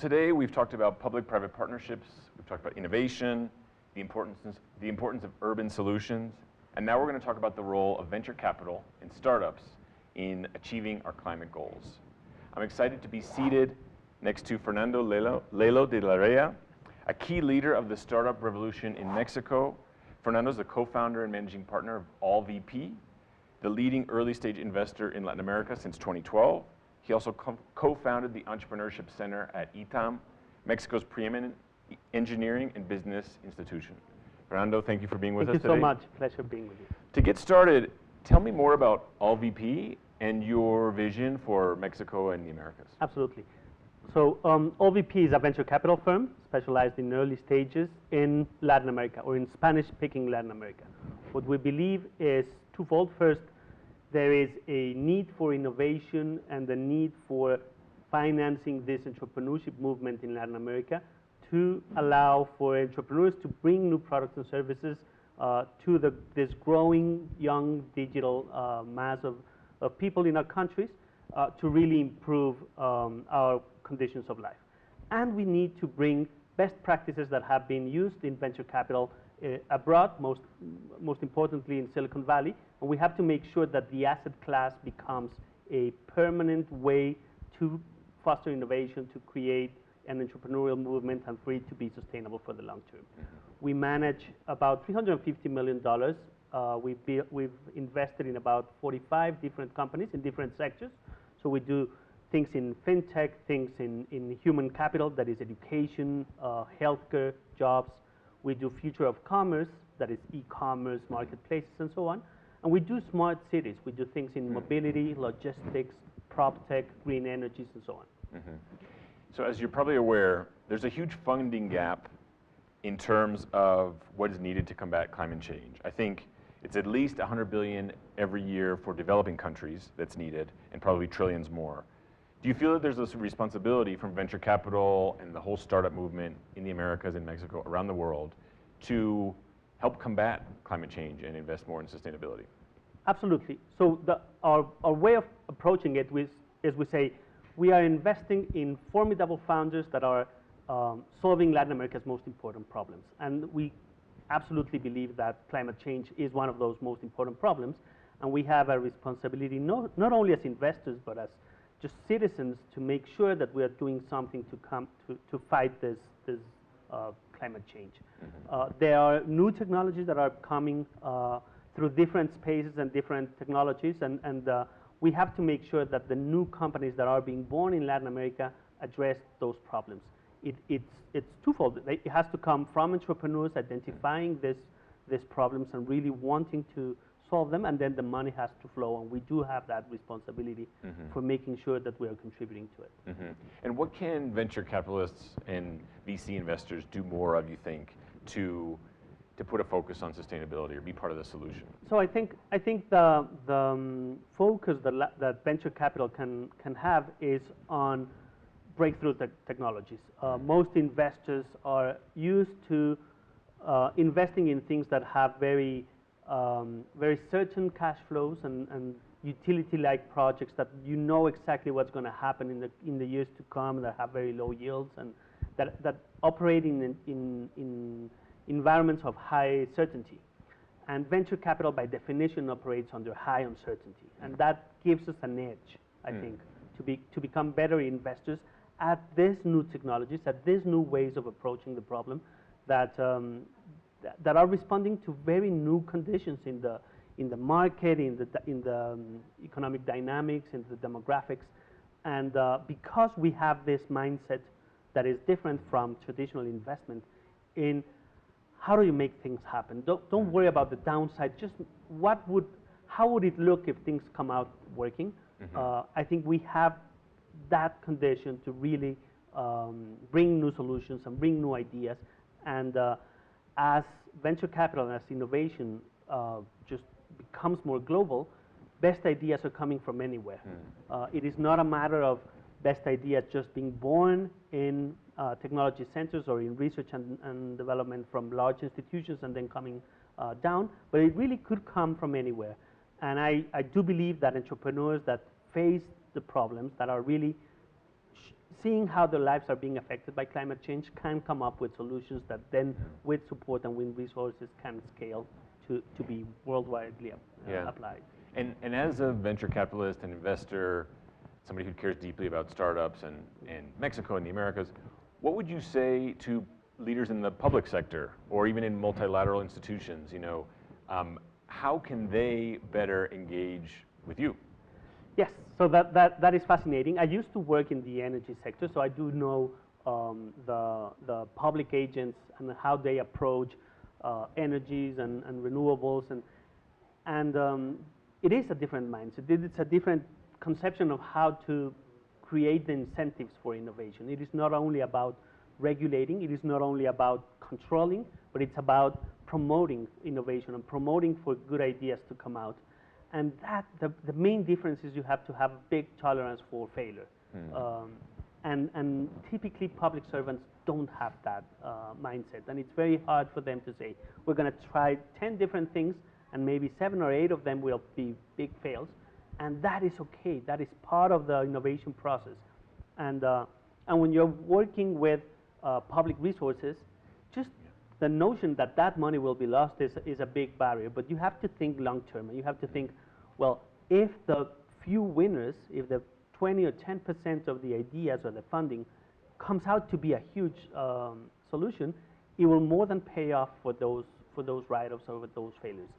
today we've talked about public-private partnerships, we've talked about innovation, the importance of urban solutions, and now we're going to talk about the role of venture capital and startups in achieving our climate goals. I'm excited to be seated next to Fernando Lelo de la Rea, a key leader of the startup revolution in Mexico. Fernando is the co-founder and managing partner of AllVP, the leading early-stage investor in Latin America since 2012. He also co-founded the Entrepreneurship Center at ITAM, Mexico's preeminent engineering and business institution. Fernando, thank you for being with us today. Thank you so much. Pleasure being with you. To get started, tell me more about AllVP and your vision for Mexico and the Americas. Absolutely. So AllVP is a venture capital firm specialized in early stages in Latin America, or in Spanish-speaking Latin America. What we believe is twofold. First, there is a need for innovation and the need for financing this entrepreneurship movement in Latin America to allow for entrepreneurs to bring new products and services to this growing young digital mass of people in our countries to really improve our conditions of life. And we need to bring best practices that have been used in venture capital abroad, most importantly in Silicon Valley, and we have to make sure that the asset class becomes a permanent way to foster innovation, to create an entrepreneurial movement, and for it to be sustainable for the long term. We manage about $350 million. We've invested in about 45 different companies in different sectors. So we do things in fintech, things in human capital, that is education, healthcare, jobs. We do future of commerce, that is e-commerce, marketplaces, and so on. And we do smart cities. We do things in mobility, logistics, prop tech, green energies, and so on. So as you're probably aware, there's a huge funding gap in terms of what is needed to combat climate change. I think it's at least $100 billion every year for developing countries that's needed, and probably trillions more. Do you feel that there's this responsibility from venture capital and the whole startup movement in the Americas and Mexico, around the world, to help combat climate change and invest more in sustainability? Absolutely. So our way of approaching it is we say we are investing in formidable founders that are solving Latin America's most important problems. And we absolutely believe that climate change is one of those most important problems. And we have a responsibility not only as investors, but as just citizens, to make sure that we are doing something to fight this climate change. There are new technologies that are coming through different spaces and different technologies, and we have to make sure that the new companies that are being born in Latin America address those problems. It's twofold. It has to come from entrepreneurs identifying these problems and really wanting to solve them, and then the money has to flow, and we do have that responsibility for making sure that we are contributing to it. And what can venture capitalists and VC investors do more of, you think, to put a focus on sustainability or be part of the solution? So I think the focus that venture capital can have is on breakthrough technologies. Most investors are used to investing in things that have very certain cash flows and utility-like projects that you know exactly what's going to happen in the years to come, that have very low yields, and that operate in environments of high certainty. And venture capital, by definition, operates under high uncertainty, and that gives us an edge, I think, to become better investors at these new technologies, at these new ways of approaching the problem that are responding to very new conditions in the market, in the economic dynamics, in the demographics. And because we have this mindset that is different from traditional investment in how do you make things happen. Don't worry about the downside. Just how would it look if things come out working? I think we have that condition to really bring new solutions and bring new ideas. And as venture capital and as innovation just becomes more global, best ideas are coming from anywhere. It is not a matter of best ideas just being born in technology centers or in research and development from large institutions and then coming down, but it really could come from anywhere. And I do believe that entrepreneurs that face the problems, that are really seeing how their lives are being affected by climate change, can come up with solutions that then, with support and with resources, can scale to be worldwidely applied. And as a venture capitalist and investor, somebody who cares deeply about startups and Mexico and the Americas, what would you say to leaders in the public sector or even in multilateral institutions? How can they better engage with you? Yes, so that is fascinating. I used to work in the energy sector, so I do know the public agents and how they approach energies and renewables, and it is a different mindset. It's a different conception of how to create the incentives for innovation. It is not only about regulating, it is not only about controlling, but it's about promoting innovation and promoting for good ideas to come out. And the main difference is you have to have a big tolerance for failure. And typically public servants don't have that mindset. And it's very hard for them to say, we're going to try 10 different things and maybe 7 or 8 of them will be big fails. And that is okay. That is part of the innovation process. And when you're working with public resources, just the notion that that money will be lost is a big barrier. But you have to think long term. And you have to think, well, if the few winners, if the 20 or 10% of the ideas or the funding comes out to be a huge solution, it will more than pay off for those write-offs or with those failures.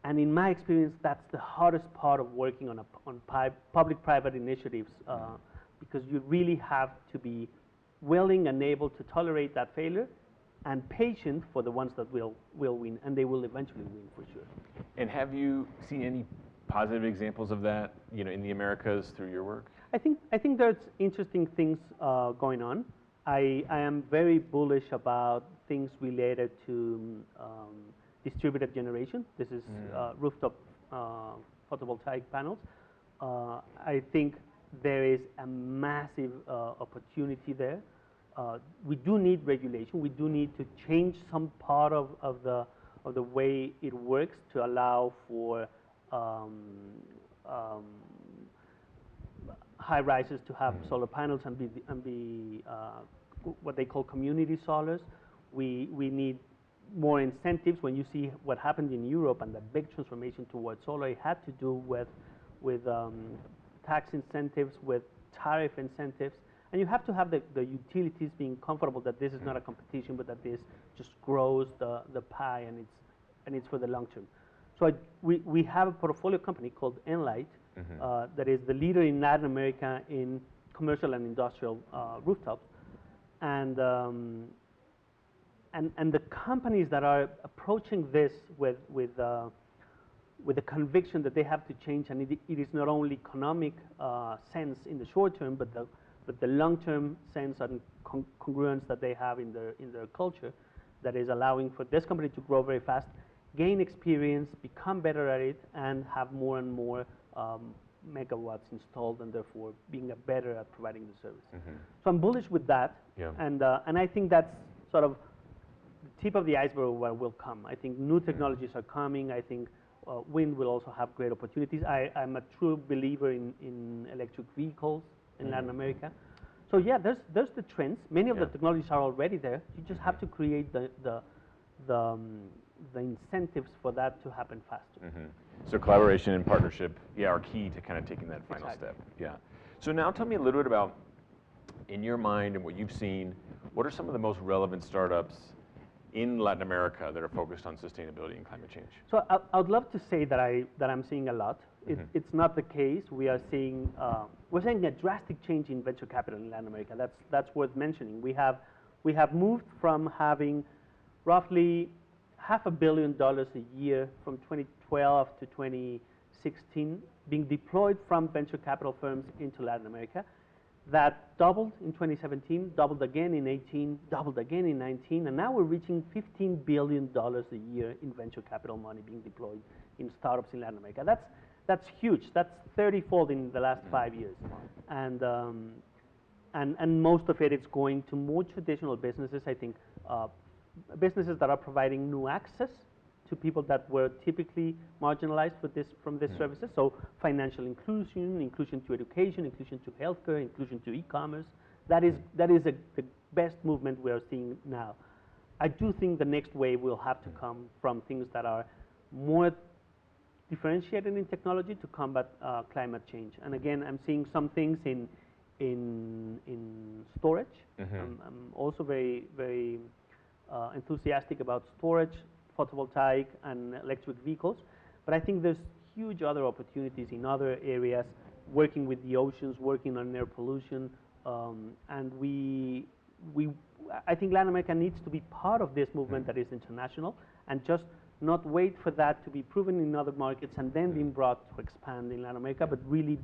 And in my experience, that's the hardest part of working on public-private initiatives because you really have to be willing and able to tolerate that failure and patient for the ones that will win, and they will eventually win for sure. And have you seen any positive examples of that, in the Americas through your work? I think there's interesting things going on. I am very bullish about things related to distributed generation. This is rooftop photovoltaic panels. I think there is a massive opportunity there. We do need regulation. We do need to change some part of the way it works to allow for high rises to have solar panels and be what they call community solars. We need more incentives. When you see what happened in Europe and the big transformation towards solar, it had to do with tax incentives, with tariff incentives. And you have to have the utilities being comfortable that this is not a competition, but that this just grows the pie and it's for the long term. So we have a portfolio company called Enlight that is the leader in Latin America in commercial and industrial rooftops. And the companies that are approaching this with the conviction that they have to change, and it is not only economic sense in the short term, but the long-term sense and congruence that they have in their culture, that is allowing for this company to grow very fast, gain experience, become better at it, and have more and more megawatts installed, and therefore being better at providing the service. So I'm bullish with that, and I think that's sort of the tip of the iceberg of what will come. I think new technologies are coming. I think wind will also have great opportunities. I'm a true believer in electric vehicles in Latin America. So yeah, there's the trends. Many of the technologies are already there. You just have to create the incentives for that to happen faster. So collaboration and partnership, are key to kind of taking that final step. Yeah. So now tell me a little bit about, in your mind and what you've seen, what are some of the most relevant startups in Latin America that are focused on sustainability and climate change? So I would love to say that I'm seeing a lot. It's not the case. We're seeing a drastic change in venture capital in Latin America. That's worth mentioning. We have moved from having roughly $500 million a year from 2012 to 2016 being deployed from venture capital firms into Latin America. That doubled in 2017, doubled again in 18, doubled again in 19, and now we're reaching $15 billion a year in venture capital money being deployed in startups in Latin America. That's huge. That's 30-fold in the last 5 years, and most of it is going to more traditional businesses. I think businesses that are providing new access to people that were typically marginalized from these services. So financial inclusion, inclusion to education, inclusion to healthcare, inclusion to e-commerce. That is the best movement we are seeing now. I do think the next wave will have to come from things that are more differentiated in technology to combat climate change. And again, I'm seeing some things in storage. I'm also very enthusiastic about storage, photovoltaic, and electric vehicles. But I think there's huge other opportunities in other areas, working with the oceans, working on air pollution, and I think Latin America needs to be part of this movement that is international, and just not wait for that to be proven in other markets and then being brought to expand in Latin America, but really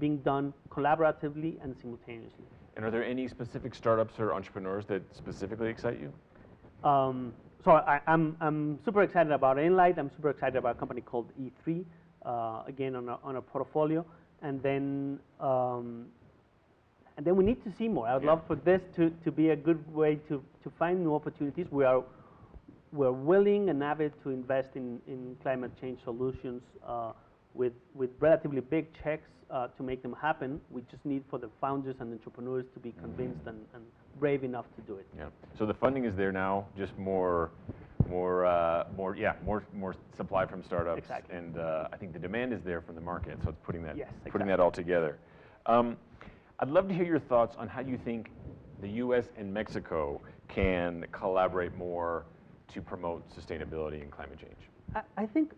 being done collaboratively and simultaneously. And are there any specific startups or entrepreneurs that specifically excite you? So I'm super excited about Enlight. I'm super excited about a company called E3, again on a portfolio, and then we need to see more. I would love for this to be a good way to find new opportunities. We're willing and avid to invest in climate change solutions with relatively big checks to make them happen. We just need for the founders and entrepreneurs to be convinced and brave enough to do it. Yeah. So the funding is there now, just more supply from startups. Exactly. And I think the demand is there from the market. So it's putting Yes, putting that all together. I'd love to hear your thoughts on how you think the U.S. and Mexico can collaborate more to promote sustainability and climate change. I think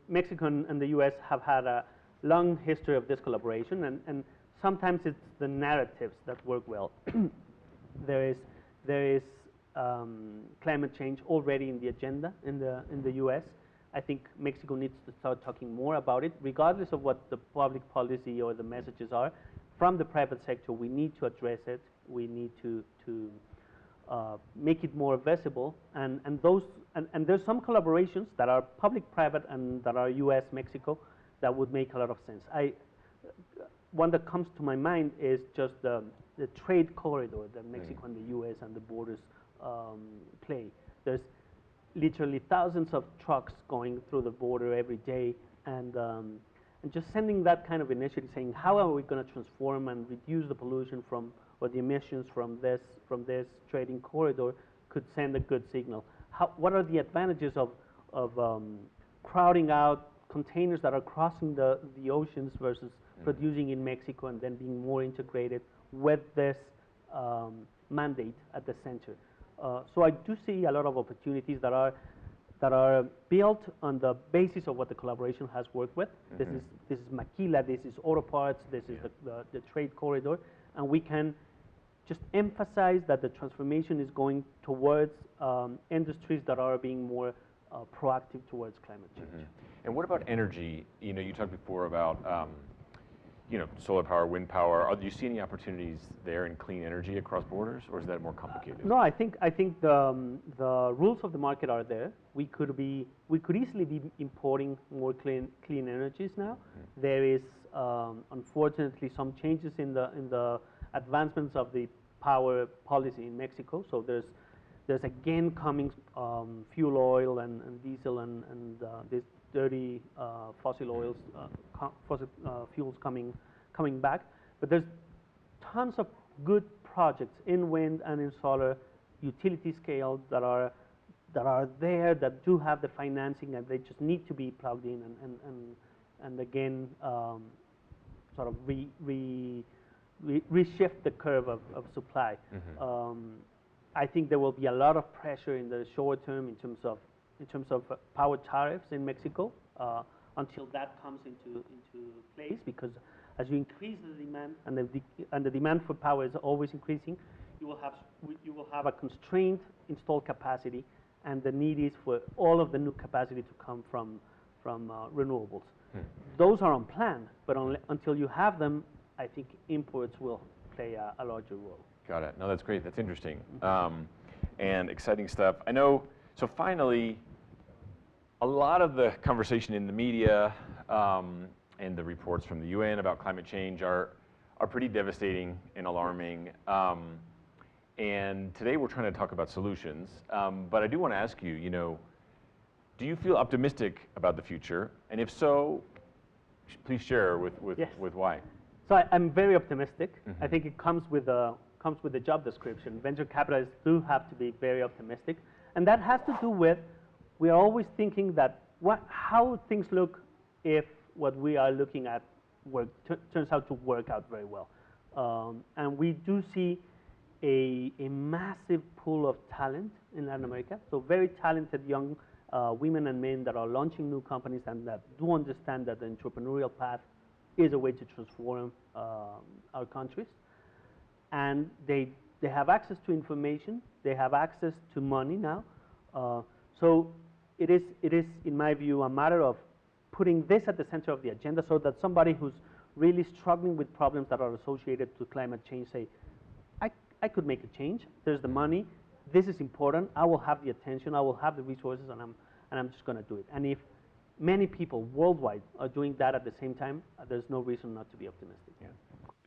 Mexico and the U.S. have had a long history of this collaboration, and sometimes it's the narratives that work well. There is climate change already in the agenda in the U.S. I think Mexico needs to start talking more about it, regardless of what the public policy or the messages are. From the private sector, we need to address it. We need to make it more visible, and there's some collaborations that are public-private and that are U.S.-Mexico that would make a lot of sense. One that comes to my mind is just the trade corridor that Mexico and the U.S. and the borders play. There's literally thousands of trucks going through the border every day, and just sending that kind of initiative, saying how are we going to transform and reduce the pollution or the emissions from this trading corridor could send a good signal. What are the advantages of crowding out containers that are crossing the oceans versus producing in Mexico and then being more integrated with this mandate at the center? So I do see a lot of opportunities that are built on the basis of what the collaboration has worked with. This is Maquila, this is auto parts, this is the trade corridor, and we can just emphasize that the transformation is going towards industries that are being more proactive towards climate change. And what about energy? You know, you talked before about solar power, wind power. Do you see any opportunities there in clean energy across borders, or is that more complicated? No, I think the rules of the market are there. We could easily be importing more clean energies now. There is unfortunately some changes in the advancements of the power policy in Mexico. So there's again coming fuel oil and diesel and these dirty fossil oils, fuels coming back. But there's tons of good projects in wind and in solar, utility scale that are there, that do have the financing, and they just need to be plugged in and again sort of reshift the curve of supply. I think there will be a lot of pressure in the short term in terms of power tariffs in Mexico until that comes into place, because as you increase the demand and the demand for power is always increasing, you will have a constrained installed capacity, and the need is for all of the new capacity to come from renewables. Those are unplanned, but until you have them, I think imports will play a larger role. Got it. No, that's great. That's interesting and exciting stuff. I know. So finally, a lot of the conversation in the media and the reports from the UN about climate change are pretty devastating and alarming. And today we're trying to talk about solutions. But I do want to ask you, Do you feel optimistic about the future? And if so, please share with Yes. why. So I'm very optimistic. I think it comes with the job description. Venture capitalists do have to be very optimistic, and that has to do with we are always thinking that how things look if what we are looking at turns out to work out very well, and we do see a massive pool of talent in Latin America. So very talented young women and men that are launching new companies and that do understand that the entrepreneurial path is a way to transform our countries. And they have access to information, they have access to money now. So it is, in my view, a matter of putting this at the center of the agenda so that somebody who's really struggling with problems that are associated to climate change say, I could make a change, there's the money, this is important, I will have the attention, I will have the resources, and I'm just going to do it. And if many people worldwide are doing that at the same time, there's no reason not to be optimistic. Yeah.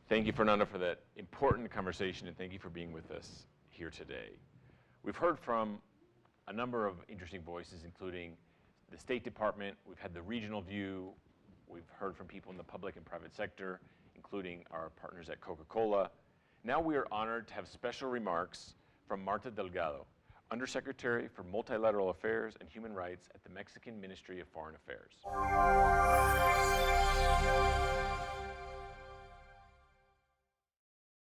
Thank you, Fernando, for that important conversation, and thank you for being with us here today. We've heard from a number of interesting voices, including the State Department. We've had the regional view. We've heard from people in the public and private sector, including our partners at Coca-Cola. Now we are honored to have special remarks from Marta Delgado, Undersecretary for Multilateral Affairs and Human Rights at the Mexican Ministry of Foreign Affairs.